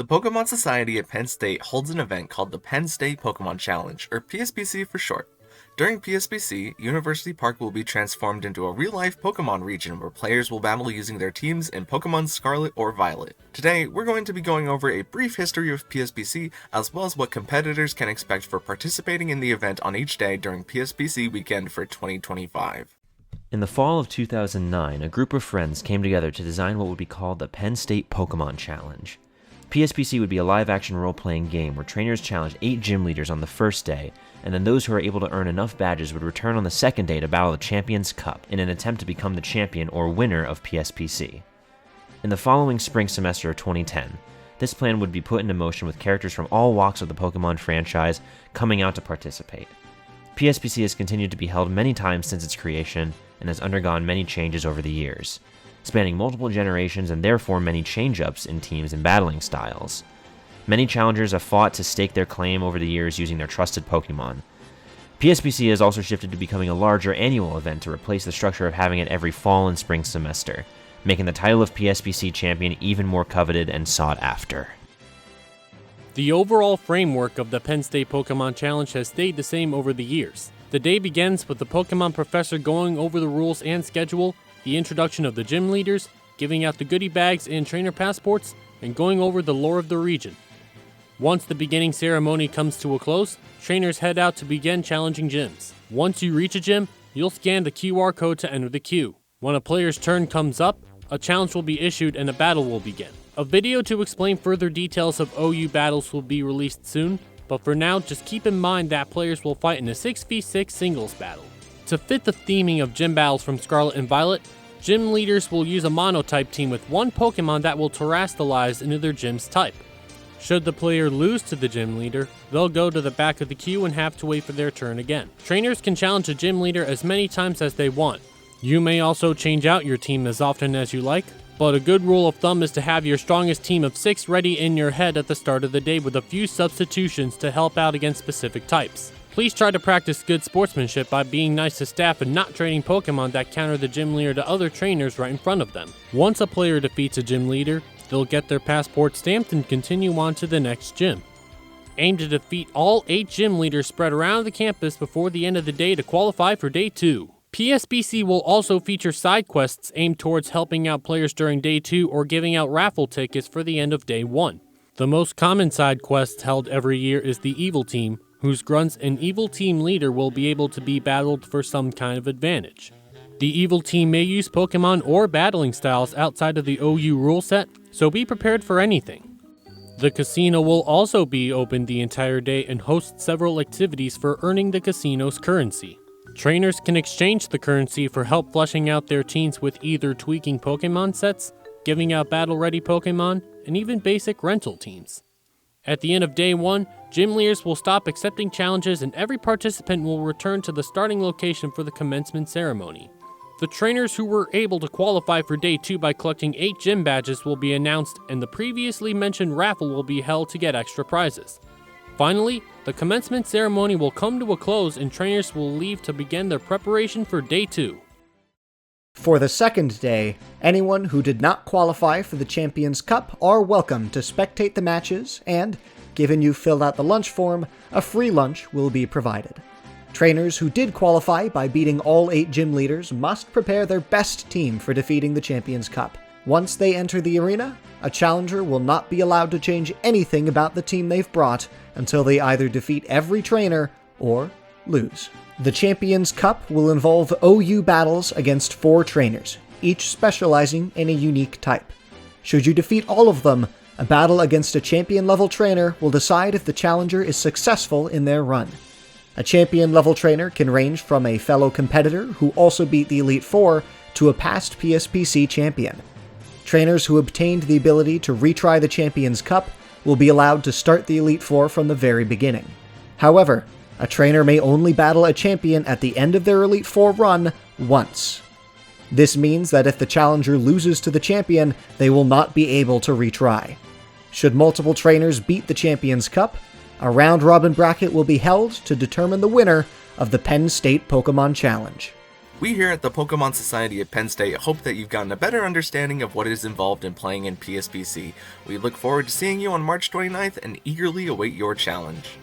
The Pokemon Society at Penn State holds an event called the Penn State Pokémon Challenge, or PSPC for short. During PSPC, University Park will be transformed into a real-life Pokemon region where players will battle using their teams in Pokemon Scarlet or Violet. Today, we're going to be going over a brief history of PSPC, as well as what competitors can expect for participating in the event on each day during PSPC weekend for 2025. In the fall of 2009, a group of friends came together to design what would be called the Penn State Pokémon Challenge. PSPC would be a live-action role-playing game where trainers challenge 8 gym leaders on the first day, and then those who are able to earn enough badges would return on the second day to battle the Champions Cup in an attempt to become the champion or winner of PSPC. In the following spring semester of 2010, this plan would be put into motion with characters from all walks of the Pokemon franchise coming out to participate. PSPC has continued to be held many times since its creation and has undergone many changes over the years, spanning multiple generations and therefore many change-ups in teams and battling styles. Many challengers have fought to stake their claim over the years using their trusted Pokemon. PSPC has also shifted to becoming a larger annual event to replace the structure of having it every fall and spring semester, making the title of PSPC champion even more coveted and sought after. The overall framework of the Penn State Pokémon Challenge has stayed the same over the years. The day begins with the Pokemon professor going over the rules and schedule, the introduction of the gym leaders, giving out the goodie bags and trainer passports, and going over the lore of the region. Once the beginning ceremony comes to a close, trainers head out to begin challenging gyms. Once you reach a gym, you'll scan the QR code to enter the queue. When a player's turn comes up, a challenge will be issued and a battle will begin. A video to explain further details of OU battles will be released soon, but for now, just keep in mind that players will fight in a 6v6 singles battle. To fit the theming of gym battles from Scarlet and Violet, gym leaders will use a mono-type team with one Pokemon that will terastallize into their gym's type. Should the player lose to the gym leader, they'll go to the back of the queue and have to wait for their turn again. Trainers can challenge a gym leader as many times as they want. You may also change out your team as often as you like, but a good rule of thumb is to have your strongest team of 6 ready in your head at the start of the day with a few substitutions to help out against specific types. Please try to practice good sportsmanship by being nice to staff and not trading Pokemon that counter the gym leader to other trainers right in front of them. Once a player defeats a gym leader, they'll get their passport stamped and continue on to the next gym. Aim to defeat all 8 gym leaders spread around the campus before the end of the day to qualify for Day 2. PSPC will also feature side quests aimed towards helping out players during Day 2 or giving out raffle tickets for the end of Day 1. The most common side quest held every year is the Evil Team, whose grunts and Evil Team leader will be able to be battled for some kind of advantage. The Evil Team may use Pokemon or battling styles outside of the OU rule set, so be prepared for anything. The casino will also be open the entire day and host several activities for earning the casino's currency. Trainers can exchange the currency for help fleshing out their teams with either tweaking Pokemon sets, giving out battle-ready Pokemon, and even basic rental teams. At the end of Day 1, gym leaders will stop accepting challenges and every participant will return to the starting location for the commencement ceremony. The trainers who were able to qualify for Day 2 by collecting 8 gym badges will be announced and the previously mentioned raffle will be held to get extra prizes. Finally, the commencement ceremony will come to a close and trainers will leave to begin their preparation for Day 2. For the second day, anyone who did not qualify for the Champions Cup are welcome to spectate the matches and, given you filled out the lunch form, a free lunch will be provided. Trainers who did qualify by beating all 8 gym leaders must prepare their best team for defeating the Champions Cup. Once they enter the arena, a challenger will not be allowed to change anything about the team they've brought until they either defeat every trainer or lose. The Champions Cup will involve OU battles against 4 trainers, each specializing in a unique type. Should you defeat all of them, a battle against a champion-level trainer will decide if the challenger is successful in their run. A champion-level trainer can range from a fellow competitor who also beat the Elite Four to a past PSPC champion. Trainers who obtained the ability to retry the Champions Cup will be allowed to start the Elite Four from the very beginning. However, a trainer may only battle a champion at the end of their Elite Four run once. This means that if the challenger loses to the champion, they will not be able to retry. Should multiple trainers beat the Champions Cup, a round-robin bracket will be held to determine the winner of the Penn State Pokémon Challenge. We here at the Pokemon Society at Penn State hope that you've gotten a better understanding of what is involved in playing in PSPC. We look forward to seeing you on March 29th and eagerly await your challenge.